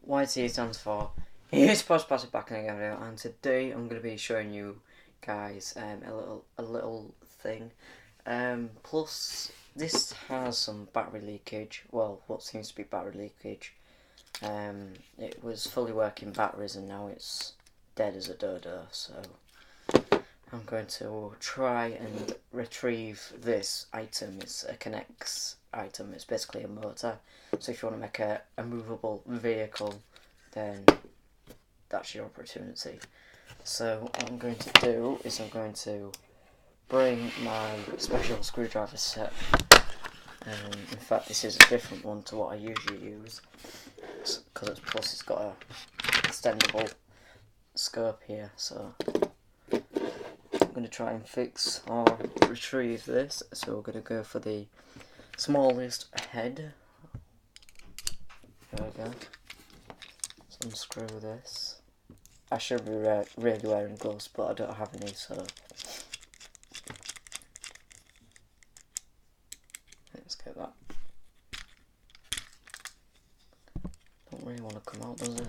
YT stands for Here's Post Plastic Back in the video, and today I'm going to be showing you guys a little thing. Plus, this has some battery leakage. Well, what seems to be battery leakage. It was fully working batteries, and now it's dead as a dodo. So I'm going to try and retrieve this item. It's a kenex item. It's basically a motor. So if you want to make a movable vehicle, then that's your opportunity. So what I'm going to do is I'm going to bring my special screwdriver set. In fact, this is a different one to what I usually use, because plus it's got a extendable scope here. So I'm going to try and fix or retrieve this. So we're going to go for the smallest head. There we go. So unscrew this. I should be really wearing gloves, but I don't have any, so let's get that. Don't really want to come out, does it?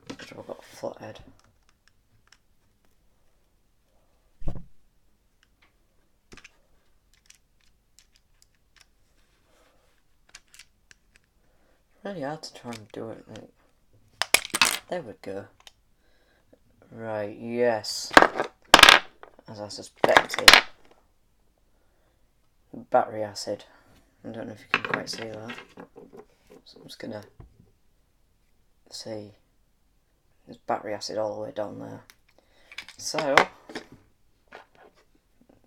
Because I've got a flat head. Really hard to try and do it. There we go. Right, yes. As I suspected. Battery acid. I don't know if you can quite see that. So I'm just gonna see. There's battery acid all the way down there. So,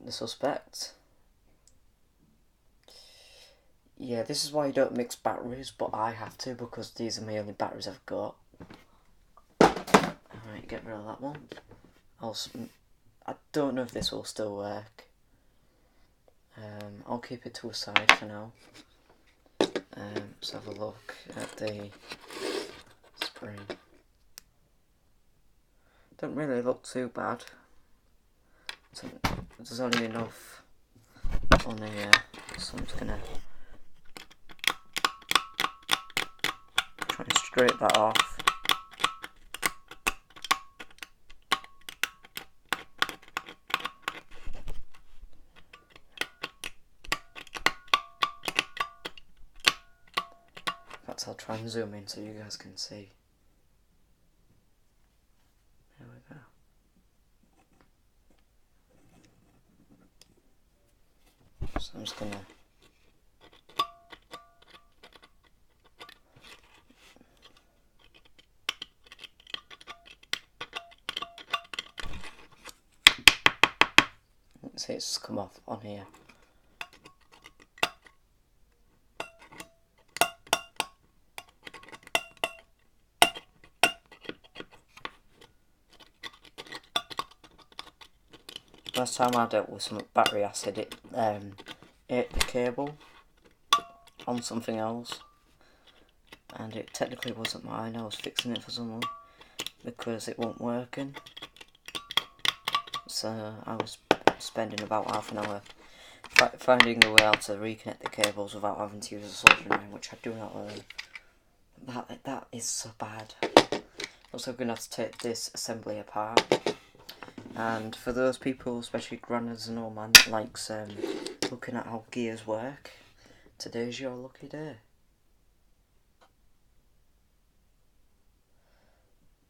the suspect. Yeah, this is why you don't mix batteries, but I have to because these are my only batteries I've got. Alright, get rid of that one. I don't know if this will still work. I'll keep it to a side for now. Let's have a look at the spring. Don't really look too bad. So there's only enough on here, so I'm just gonna try and scrape that off. I'll try and zoom in so you guys can see. There we go. So I'm just gonna see it's come off on here. Last time I dealt with some battery acid, it ate the cable on something else, and it technically wasn't mine. I was fixing it for someone because it wasn't working. So I was spending about half an hour finding a way how to reconnect the cables without having to use a soldering iron, which I do not learn. That is so bad. Also, going to have to take this assembly apart. And for those people, especially granners and all man, likes looking at how gears work, today's your lucky day.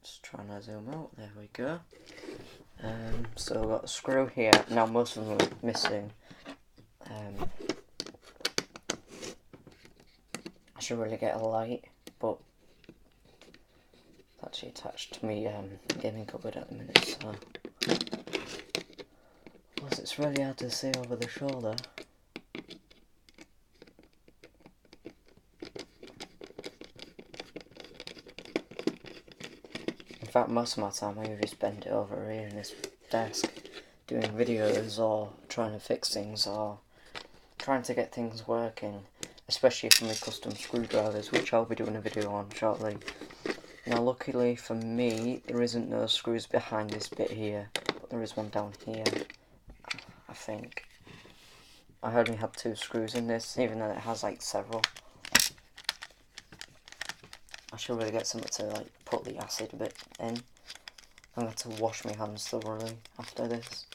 Just trying to zoom out, there we go. So I've got a screw here, now most of them are missing. I should really get a light, but it's actually attached to me gaming cupboard at the minute, so plus it's really hard to see over the shoulder. In fact, most of my time I usually spend it over here in this desk doing videos or trying to fix things or trying to get things working, especially for my custom screwdrivers, which I'll be doing a video on shortly. Now luckily for me, there isn't no screws behind this bit here, but there is one down here, I think. I only had 2 screws in this, even though it has like several. I should really get something to like put the acid a bit in. I'm going to wash my hands thoroughly after this.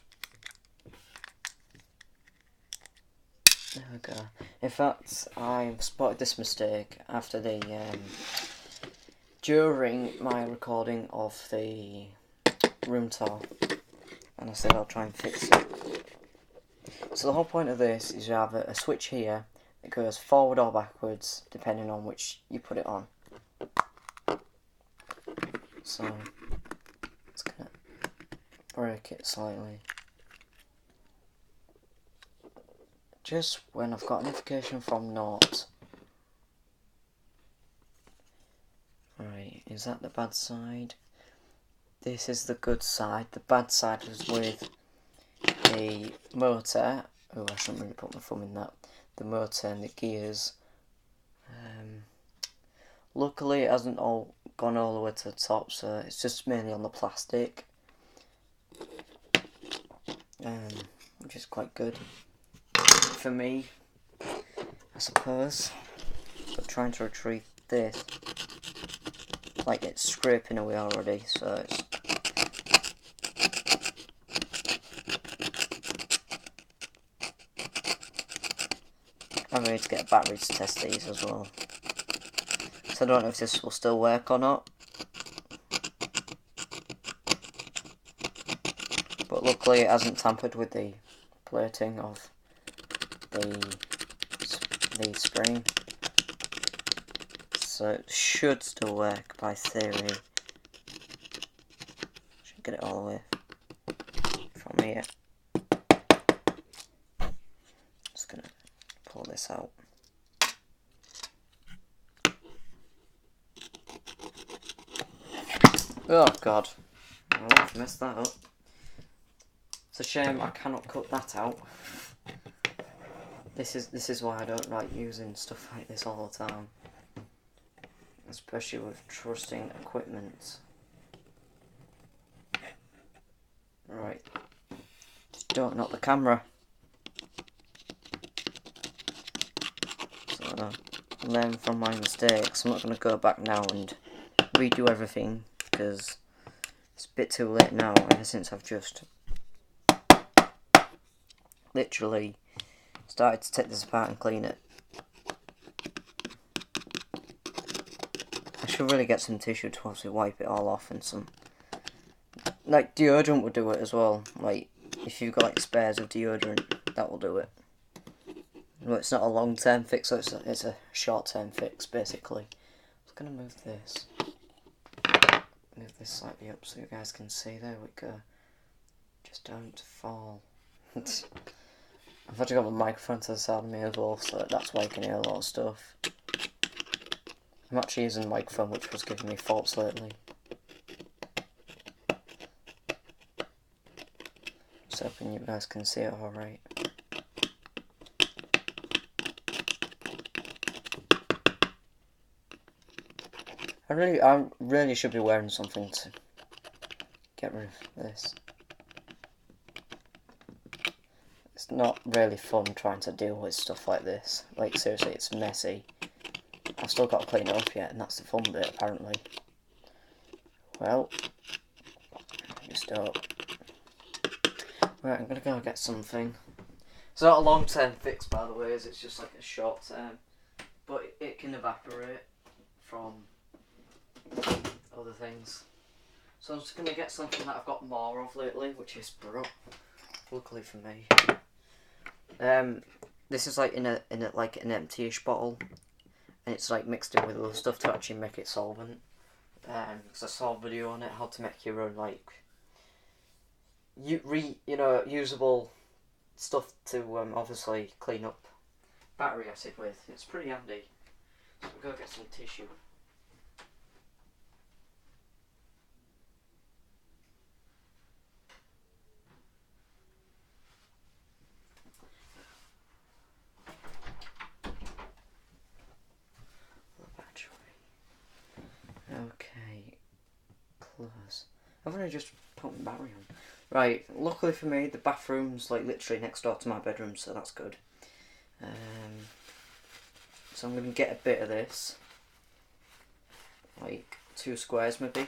There we go. In fact, I spotted this mistake after the during my recording of the room tour, and I said I'll try and fix it. So the whole point of this is you have a switch here that goes forward or backwards depending on which you put it on. So it's gonna break it slightly. Just when I've got a notification from Naught. Right, is that the bad side? This is the good side. The bad side is with the motor. Oh, I shouldn't really put my thumb in that. The motor and the gears. Luckily it hasn't all gone all the way to the top, so it's just mainly on the plastic. Which is quite good. For me, I suppose. But trying to retrieve this, like it's scraping away already, so it's I need to get a battery to test these as well. So I don't know if this will still work or not. But luckily it hasn't tampered with the plating of the spring. So it should still work by theory. Should get it all the way from here. Just gonna pull this out. Oh god. Oh, I've messed that up. It's a shame I cannot cut that out. This is why I don't like using stuff like this all the time. Especially with trusting equipment. Right. Just don't knock the camera. So learn from my mistakes. I'm not going to go back now and redo everything because it's a bit too late now, ever since I've just literally started to take this apart and clean it. I should really get some tissue to obviously wipe it all off, and some like deodorant would do it as well. Like if you've got like spares of deodorant, that will do it. Well, it's not a long term fix, so it's a short term fix basically. I'm just gonna move this slightly up so you guys can see. There we go. Just don't fall. I've actually got my microphone to the side of me as well, so that's why you can hear a lot of stuff. I'm actually using a microphone which was giving me faults lately. Just hoping you guys can see it alright. I really should be wearing something to get rid of this. It's not really fun trying to deal with stuff like this. Like seriously, it's messy. I've still got to clean it up yet, and that's the fun bit apparently. Well, just don't. Right, I'm gonna go get something. It's not a long term fix by the way, it's just like a short term. But it can evaporate from other things. So I'm just going to get something that I've got more of lately, which is Bro. Luckily for me. This is like in a like an empty-ish bottle, and it's like mixed in with other stuff to actually make it solvent. Because I saw a video on it how to make your own like usable stuff to obviously clean up battery acid with. It's pretty handy. So we'll go get some tissue. Okay, close. I've only just put my battery on. Right, luckily for me, the bathroom's like literally next door to my bedroom, so that's good. So I'm going to get a bit of this, like 2 squares maybe.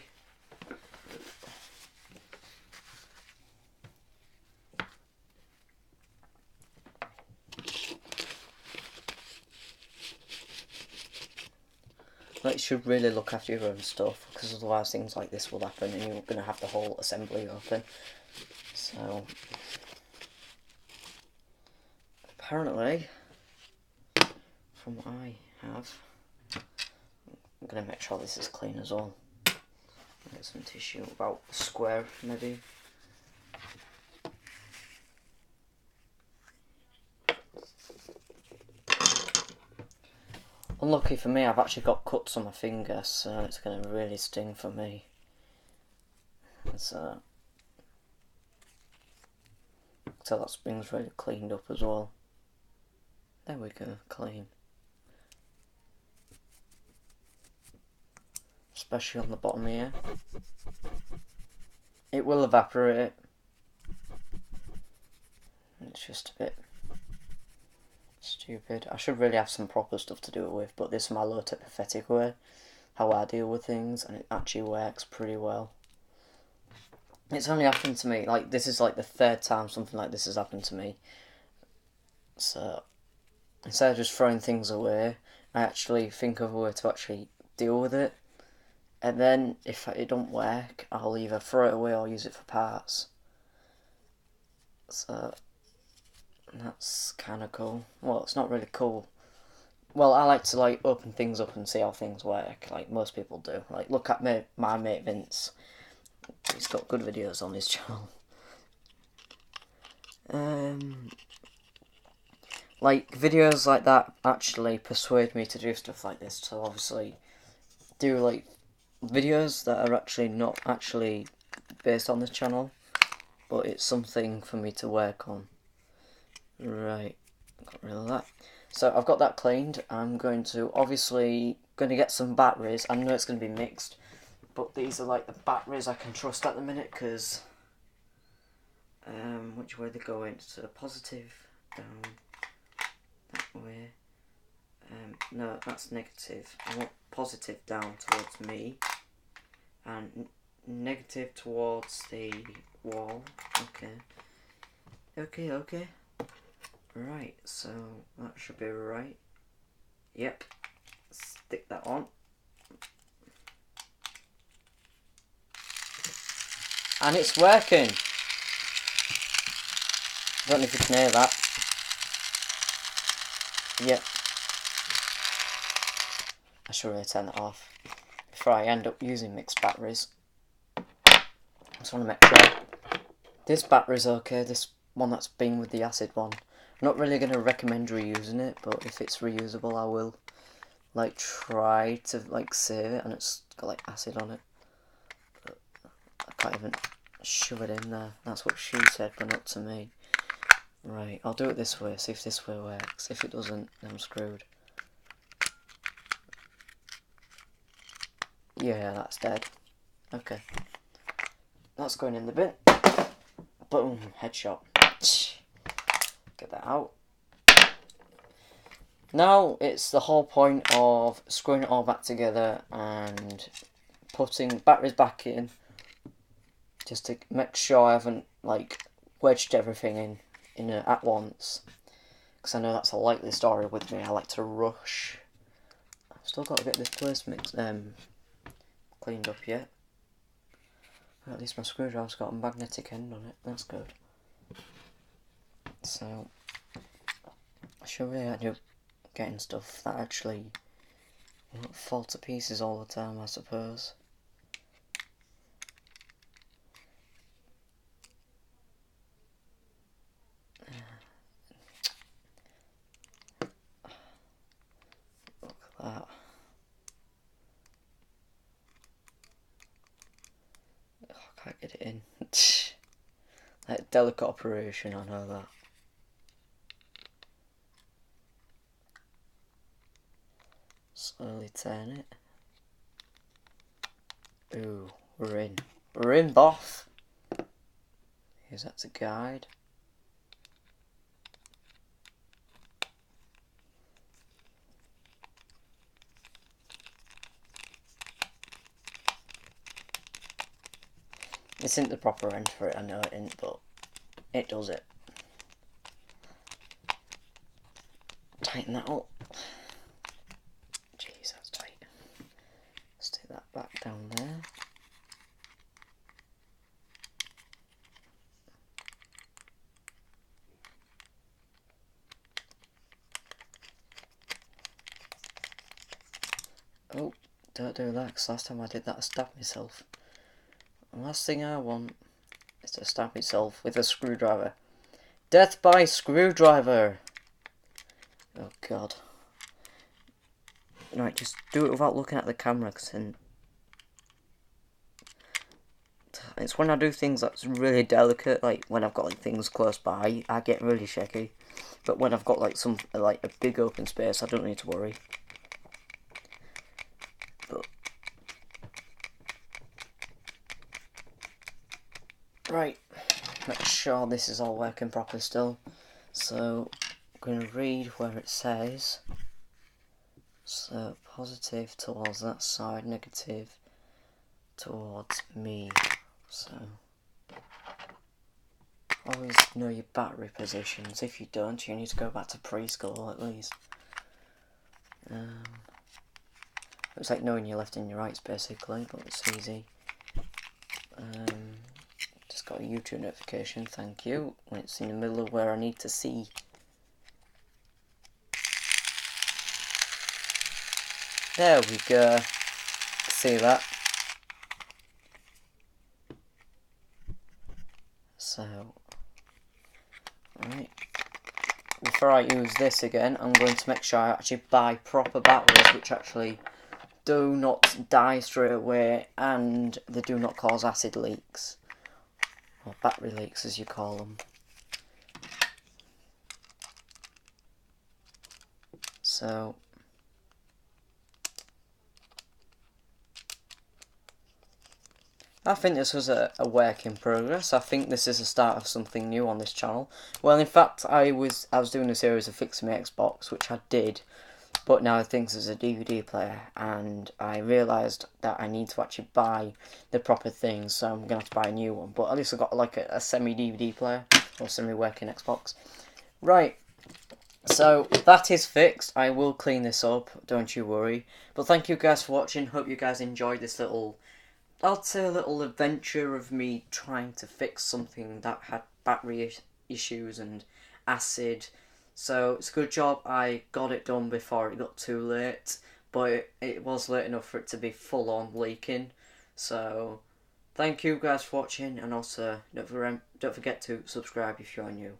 Like, you should really look after your own stuff, because otherwise things like this will happen and you're going to have the whole assembly open. So, apparently, from what I have, I'm going to make sure this is clean as well. Get some tissue, about a square maybe. Unlucky for me, I've actually got cuts on my finger, so it's going to really sting for me. So that spring's really cleaned up as well. There we go, clean. Especially on the bottom here. It will evaporate. It's just a bit stupid. I should really have some proper stuff to do it with, but this is my low-tech pathetic way, how I deal with things, and it actually works pretty well. It's only happened to me, like, this is like the 3rd time something like this has happened to me. So, instead of just throwing things away, I actually think of a way to actually deal with it. And then, if it don't work, I'll either throw it away or use it for parts. So, that's kind of cool. Well, it's not really cool. Well, I like to, like, open things up and see how things work, like most people do. Like, look at my mate Vince. He's got good videos on his channel. Like, videos like that actually persuade me to do stuff like this. So obviously, do like videos that are actually not actually based on this channel, but it's something for me to work on. Right, got rid of that. So I've got that cleaned. I'm going to get some batteries. I know it's going to be mixed, but these are like the batteries I can trust at the minute, because which way they're going? So positive down that way. No, that's negative. I want positive down towards me, and negative towards the wall. Okay. Right, so that should be right. Yep. Stick that on. And it's working. I don't know if you can hear that. Yep. I should really turn that off before I end up using mixed batteries. I just want to make sure this battery's okay, this one that's been with the acid one. I'm not really going to recommend reusing it, but if it's reusable I will like try to like save it, and it's got like acid on it. But I can't even shove it in there. That's what she said, but not to me. Right, I'll do it this way, see if this way works. If it doesn't, then I'm screwed. Yeah, that's dead. Okay. That's going in the bin. Boom, headshot. Get that out. Now it's the whole point of screwing it all back together and putting batteries back in, just to make sure I haven't like wedged everything in at once, because I know that's a likely story with me. I like to rush. I've still got to get this place mixed cleaned up yet. At least my screwdriver's got a magnetic end on it. That's good. So I should really end up getting stuff that actually won't fall to pieces all the time, I suppose. Look at that. Oh, I can't get it in. Like, delicate operation, I know that. Slowly turn it. Ooh, we're in. We're in, boss. Here's that to guide. This isn't the proper end for it, I know it isn't, but it does it. Tighten that up. Jeez, that's tight. Let's take that back down there. Oh, don't do that, because last time I did that I stabbed myself. The last thing I want is to stab myself with a screwdriver. Death by screwdriver! Oh god. Right, just do it without looking at the camera, cause it's when I do things that's really delicate, like when I've got like things close by, I get really shaky. But when I've got like a big open space, I don't need to worry. But right, make sure this is all working properly still. So I'm going to read where it says. So positive towards that side, negative towards me. So always know your battery positions. If you don't, you need to go back to preschool at least. It's like knowing your left and your rights basically, but it's easy. Just got a YouTube notification, thank you, when it's in the middle of where I need to see. There we go. See that? So, right. Before I use this again, I'm going to make sure I actually buy proper batteries which actually do not die straight away and they do not cause acid leaks. Or battery leaks as you call them. So, I think this was a work in progress. I think this is the start of something new on this channel. Well, in fact, I was doing a series of fixing my Xbox, which I did, but now I think there's a DVD player, and I realised that I need to actually buy the proper things, so I'm going to have to buy a new one. But at least I've got like a semi-DVD player, or semi-working Xbox. Right, so that is fixed. I will clean this up, don't you worry. But thank you guys for watching. Hope you guys enjoyed this little, I'll say a little adventure of me trying to fix something that had battery issues and acid. So it's a good job I got it done before it got too late, but it was late enough for it to be full on leaking. So thank you guys for watching, and also don't forget to subscribe if you're new.